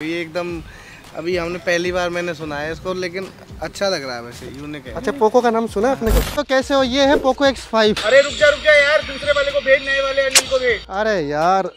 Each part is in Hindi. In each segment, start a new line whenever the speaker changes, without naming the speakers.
ये एकदम अभी हमने पहली बार मैंने सुना है इसको, लेकिन अच्छा लग रहा है वैसे, यूनिक है।
अच्छा, पोको का नाम सुना आपने? तो कैसे हो? ये है पोको X5।
अरे रुक जा यार, दूसरे वाले को भेज, नए वाले अनिल को भेज।
अरे यार,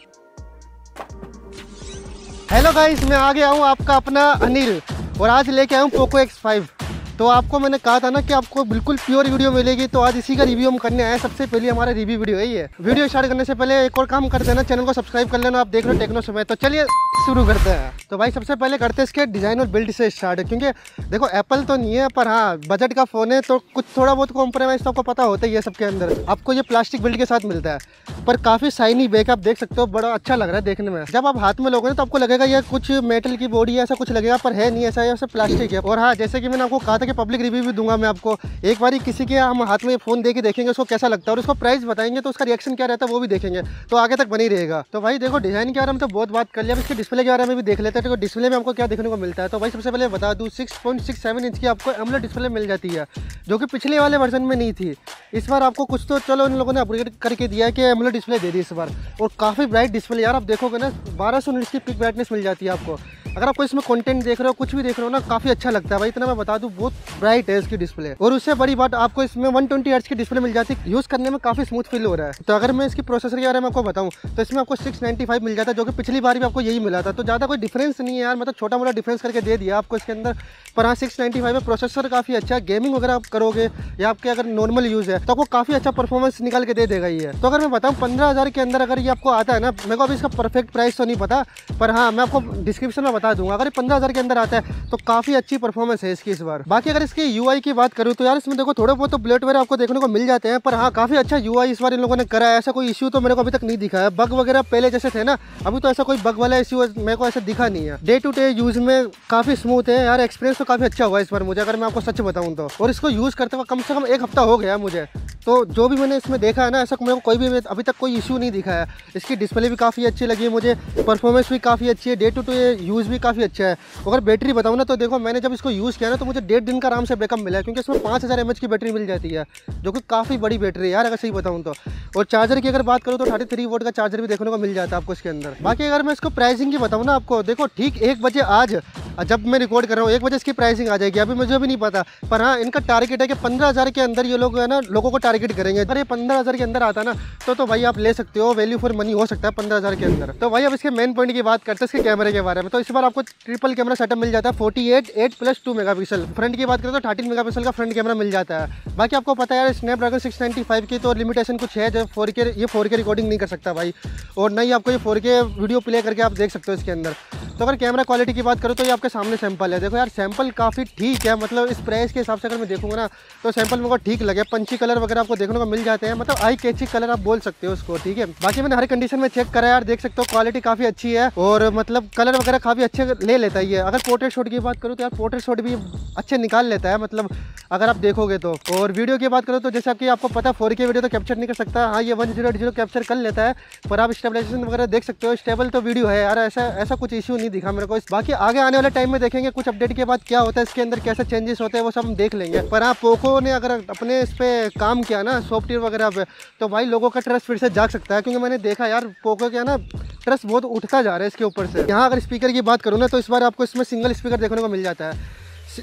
हेलो गाइस, मैं आ गया हूँ आपका अपना अनिल, और आज लेके आया हूँ पोको X5। तो आपको मैंने कहा था ना कि आपको बिल्कुल प्योर वीडियो मिलेगी, तो आज इसी का रिव्यू हम करने आए हैं। सबसे पहले हमारा रिव्यू वीडियो है ये। वीडियो स्टार्ट करने से पहले एक और काम कर देना, चैनल को सब्सक्राइब कर लेना। आप देख रहे हो टेक्नो समय। तो चलिए शुरू करते हैं। तो भाई सबसे पहले करते हैं इसके डिज़ाइन और बिल्ड से स्टार्ट, क्योंकि देखो एप्पल तो नहीं है, पर हाँ बजट का फ़ोन है, तो कुछ थोड़ा बहुत कॉम्प्रोमाइज़ तो आपको पता होता ही है। सबके अंदर आपको ये प्लास्टिक बिल्ड के साथ मिलता है, पर काफ़ी शाइनी बैक आप देख सकते हो, बड़ा अच्छा लग रहा है देखने में। जब आप हाथ में लोगे ना तो आपको लगेगा ये कुछ मेटल की बॉडी ऐसा कुछ लगेगा, पर है नहीं ऐसा, ये प्लास्टिक है। और हाँ, जैसे कि मैंने आपको कहा था कि पब्लिक रिव्यू भी दूंगा मैं आपको। एक बार किसी के हम हाथ में फ़ोन दे के देखेंगे उसको कैसा लगता है, और उसको प्राइस बताएंगे तो उसका रिएक्शन क्या रहता है वो भी देखेंगे, तो आगे तक बनी रहेगा। तो भाई देखो, डिज़ाइन के बारे में तो बहुत बात कर लिया, अब इसके डिस्प्ले के बारे में भी देख लेते हैं। तो डिस्प्ले में आपको क्या देखने को मिलता है, तो भाई सबसे पहले बता दूँ 6.67 इंच की आपको एमोलेड डिस्प्ले मिल जाती है, जो कि पिछले वाले वर्जन में नहीं थी। इस बार आपको कुछ तो चलो इन लोगों ने अपग्रेड करके दिया है कि एमोलेड डिस्प्ले दे दी इस बार, और काफ़ी ब्राइट डिस्प्ले यार। आप देखोगे ना 1200 निट्स की पिक ब्राइटनेस मिल जाती है आपको। अगर आपको इसमें कंटेंट देख रहे हो, कुछ भी देख रहे हो ना, काफ़ी अच्छा लगता है भाई। इतना मैं बता दूं, बहुत ब्राइट है इसकी डिस्प्ले। और उससे बड़ी बात, आपको इसमें 120 हर्ट्ज की डिस्प्ले मिल जाती है, यूज़ करने में काफ़ी स्मूथ फील हो रहा है। तो अगर मैं इसकी प्रोसेसर के बारे में आपको बताऊं तो इसमें आपको 695 मिल जाता है, जो कि पिछली बार भी आपको यही मिला था। तो ज़्यादा कोई डिफरेंस नहीं है यार, मतलब छोटा मोटा डिफरेंस करके दे दिया आपको इसके अंदर। पर हाँ 695 में प्रोसेसर काफ़ी अच्छा है। गेमिंग वगैरह आप करोगे या आपके अगर नॉर्मल यूज़ है तो आपको काफ़ी अच्छा परफॉर्मेंस निकाल के दे देगा ये। तो अगर मैं बताऊँ 15,000 के अंदर अगर ये आपको आता है ना, मेरे को अभी इसका परफेक्ट प्राइस तो नहीं पता, पर हाँ मैं आपको डिस्क्रिप्शन में बता दूंगा। अगर 15,000 के अंदर आता है तो काफ़ी अच्छी परफॉर्मेंस है इसकी इस बार। बाकी अगर इसकी यूआई की बात करूँ तो यार इसमें देखो थोड़े बहुत तो ब्लोटवेयर आपको देखने को मिल जाते हैं, पर हाँ काफ़ी अच्छा यूआई इस बार इन लोगों ने करा है। ऐसा कोई इश्यू तो मेरे को अभी तक नहीं दिखा है। बग वगैरह पहले जैसे थे ना, अभी तो ऐसा कोई बग वाला इश्यू मेरे को ऐसा दिखा नहीं है। डे टू डे यूज़ में काफ़ी स्मूथ है यार। एक्सपीरियंस तो काफ़ी अच्छा हुआ इस बार मुझे, अगर मैं आपको सच बताऊँ तो। और इसको यूज़ करते हुए कम से कम 1 हफ्ता हो गया मुझे, तो जो भी मैंने इसमें देखा है ना, ऐसा मेरे को कोई भी अभी तक कोई इशू नहीं दिखा है। इसकी डिस्प्ले भी काफ़ी अच्छी लगी है मुझे, परफॉर्मेंस भी काफ़ी अच्छी है, डे टू डे यूज़ भी काफ़ी अच्छा है। अगर बैटरी बताऊँ ना तो देखो, मैंने जब इसको यूज़ किया ना तो मुझे 1.5 दिन का आराम से बैकअप मिला है, क्योंकि इसमें 5000 mAh की बैटरी मिल जाती है, जो कि काफ़ी बड़ी बैटरी है यार अगर सही बताऊँ तो। और चार्जर की अगर बात करूँ तो 33 वोल्ट का चार्जर भी देखने को मिल जाता है आपको इसके अंदर। बाकी अगर मैं इसको प्राइसिंग की बताऊँ ना आपको, देखो ठीक 1 बजे आज जब मैं रिकॉर्ड कर रहा हूँ 1 बजे इसकी प्राइसिंग आ जाएगी। अभी मुझे भी नहीं पता, पर हाँ इनका टारगेट है कि 15,000 के अंदर ये लोग है ना लोगों को टारगेट करेंगे। अगर ये 15,000 के अंदर आता ना तो भाई आप ले सकते हो, वैल्यू फॉर मनी हो सकता है 15,000 के अंदर। तो भाई अब इसके मेन पॉइंट की बात करते हैं इसके कैमरे के बारे में। तो इस बार आपको ट्रिपल कैमरा सेटअप मिल जाता है 48+2 मेगापिक्सल। फ्रंट की बात करें तो 13 मेगापिक्सल का फ्रंट कैमरा मिल जाता है। बाकी आपको पता है यार स्नैपड्रैगन 695 की तो लिमिटेशन कुछ है, जो 4K रिकॉर्डिंग नहीं कर सकता भाई, और नहीं आपको ये 4K वीडियो प्ले करके आप देख सकते हो इसके अंदर। तो अगर कैमरा क्वालिटी की बात करूँ तो ये आपके सामने सैंपल है। देखो यार सैंपल काफ़ी ठीक है, मतलब इस प्राइस के हिसाब से अगर मैं देखूंगा ना तो सैंपल मेरे को ठीक लगे। पंची कलर वगैरह आपको देखने को मिल जाते हैं, मतलब आई कैची कलर आप बोल सकते हो उसको, ठीक है। बाकी मैंने हर कंडीशन में चेक करा यार, देख सकते हो क्वालिटी काफ़ी अच्छी है, और मतलब कलर वगैरह काफ़ी अच्छे ले लेता है ये। अगर पोर्ट्रेट शॉट की बात करूँ तो यार पोर्ट्रेट शॉट भी अच्छे निकाल लेता है, मतलब अगर आप देखोगे तो। और वीडियो की बात करो तो जैसे कि आपको पता है 4K वीडियो तो कैप्चर नहीं कर सकता, हाँ ये 1080 कैप्चर कर लेता है, पर आप स्टेबलाइजेशन वगैरह देख सकते हो, स्टेबल तो वीडियो है यार। ऐसा कुछ इशू नहीं दिखा मेरे को। बाकी आगे आने वाले टाइम में देखेंगे कुछ अपडेट के बाद क्या होता है इसके अंदर, कैसे चेंजेस होते हैं वो सब हम देख लेंगे। पर हाँ पोको ने अगर अपने इस पे काम किया ना सॉफ्टवेयर वगैरह पे, तो भाई लोगों का ट्रस्ट फिर से जाग सकता है, क्योंकि मैंने देखा यार पोको का ना ट्रस्ट बहुत उठता जा रहा है इसके ऊपर से। यहाँ अगर स्पीकर की बात करूँ ना तो इस बार आपको इसमें सिंगल स्पीकर देखने को मिल जाता है,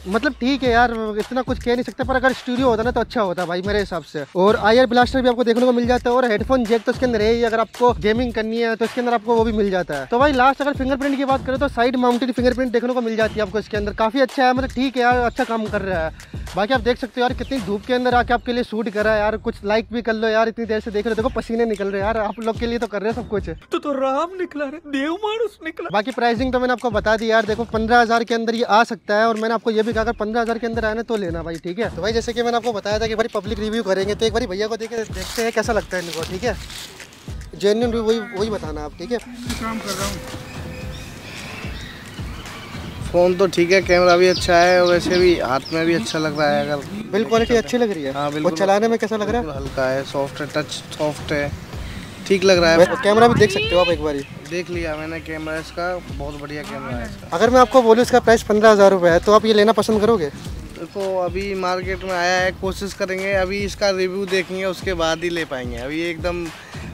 मतलब ठीक है यार इतना कुछ कह नहीं सकते, पर अगर स्टूडियो होता ना तो अच्छा होता भाई मेरे हिसाब से। और आईआर ब्लास्टर भी आपको देखने को मिल जाता है, और हेडफोन जैक तो इसके अंदर है ही, अगर आपको गेमिंग करनी है तो इसके अंदर आपको वो भी मिल जाता है। तो भाई लास्ट अगर फिंगरप्रिंट की बात करें तो साइड माउंटेड फिंगरप्रिंट देखने को मिल जाती है आपको इसके अंदर, काफ़ी अच्छा है, मतलब ठीक है यार अच्छा काम कर रहा है। बाकी आप देख सकते हो यार कितनी धूप के अंदर आके आपके लिए शूट कर रहा है यार, कुछ लाइक भी कर लो यार, इतनी देर से देख रहे हो, देखो पसीने निकल रहे हैं यार, आप लोग के लिए तो कर रहे हैं सब कुछ।
तो राम निकला रे, देव मानुस निकला।
बाकी प्राइसिंग तो मैंने आपको बता दी यार, देखो 15,000 के अंदर ये आ सकता है, और मैंने आपको ये भी कहा अगर 15,000 के अंदर आए ना तो लेना भाई, ठीक है। तो भाई जैसे कि मैंने आपको बताया था कि भाई पब्लिक रिव्यू करेंगे, तो एक बार भैया को देखते हैं कैसा लगता है इनको, ठीक है। जेन्युइन रिव्यू वही बताना आप, ठीक है।
काम कर रहा हूँ।
फ़ोन तो ठीक है, कैमरा भी अच्छा है, और वैसे भी हाथ में भी अच्छा लग रहा है। अगर
बिल्ड क्वालिटी अच्छी लग रही है,
हाँ बिल्कुल।
और चलाने में कैसा लग रहा है?
हल्का है, सॉफ्ट है, टच सॉफ्ट है, ठीक लग रहा है।
कैमरा भी देख सकते हो आप, एक बार
देख लिया मैंने कैमरा इसका, बहुत बढ़िया कैमरा है इसका।
अगर मैं आपको बोलूँ इसका प्राइस 15,000 रुपये है, तो आप ये लेना पसंद करोगे?
देखो अभी मार्केट में आया है, कोशिश करेंगे, अभी इसका रिव्यू देखेंगे उसके बाद ही ले पाएंगे। अभी एकदम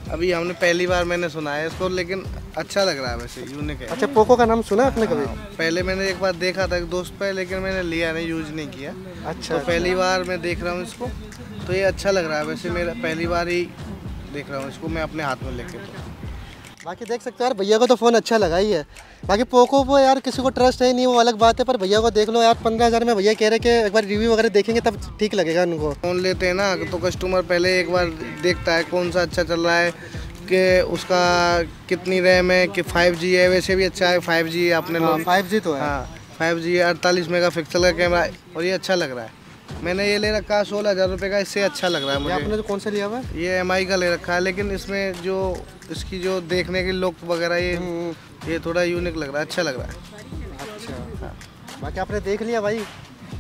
अभी हमने पहली बार मैंने सुना है इसको, लेकिन अच्छा लग रहा है वैसे, यूनिक है।
अच्छा, पोको का नाम सुना है आपने कभी?
पहले मैंने एक बार देखा था एक दोस्त पे, लेकिन मैंने लिया नहीं, यूज नहीं किया।
अच्छा,
तो पहली बार मैं देख रहा हूँ इसको, तो ये अच्छा लग रहा है वैसे। मेरा पहली बार ही देख रहा हूँ इसको मैं अपने हाथ में लेके। तो
बाकी देख सकते हो यार, भैया को तो फ़ोन अच्छा लगा ही है। बाकी पोको वो यार किसी को ट्रस्ट है नहीं, वो अलग बात है, पर भैया को देख लो यार, 15,000 में भैया कह रहे कि एक बार रिव्यू वगैरह देखेंगे तब ठीक लगेगा उनको।
फ़ोन लेते हैं ना, तो कस्टमर पहले एक बार देखता है कौन सा अच्छा चल रहा है, कि उसका कितनी रैम है, कि 5G है। वैसे भी अच्छा है 5G, आपने लोग
5G तो है।
हाँ 5G 48 मेगापिक्सल का कैमरा है, और ये अच्छा लग रहा है। मैंने ये ले रखा है 16,000 रुपये का, इससे अच्छा लग रहा है
ये
मुझे।
आपने तो कौन सा लिया हुआ है?
ये MI का ले रखा है, लेकिन इसमें जो इसकी जो देखने की लुक वगैरह ये थोड़ा यूनिक लग रहा है, अच्छा लग रहा है।
अच्छा, बाकी आपने देख लिया भाई,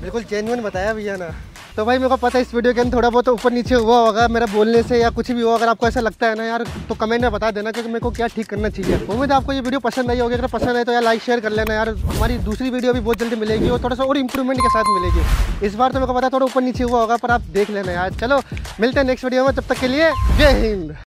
बिल्कुल जेन्युइन बताया भैया ना। तो भाई मेरे को पता है इस वीडियो के अंदर थोड़ा बहुत ऊपर नीचे हुआ होगा मेरा बोलने से या कुछ भी हुआ, अगर आपको ऐसा लगता है ना यार, तो कमेंट में बता देना कि मेरे को क्या ठीक करना चाहिए। उम्मीद है आपको ये वीडियो पसंद आई होगी। अगर पसंद आए तो यार लाइक शेयर कर लेना यार। हमारी दूसरी वीडियो भी बहुत जल्दी मिलेगी और थोड़ा सा और इंप्रूवमेंट के साथ मिलेगी। इस बार तो मेरे को पता थोड़ा ऊपर नीचे हुआ होगा, पर आप देख लेना यार। चलो मिलते हैं नेक्स्ट वीडियो में, तब तक के लिए जय हिंद।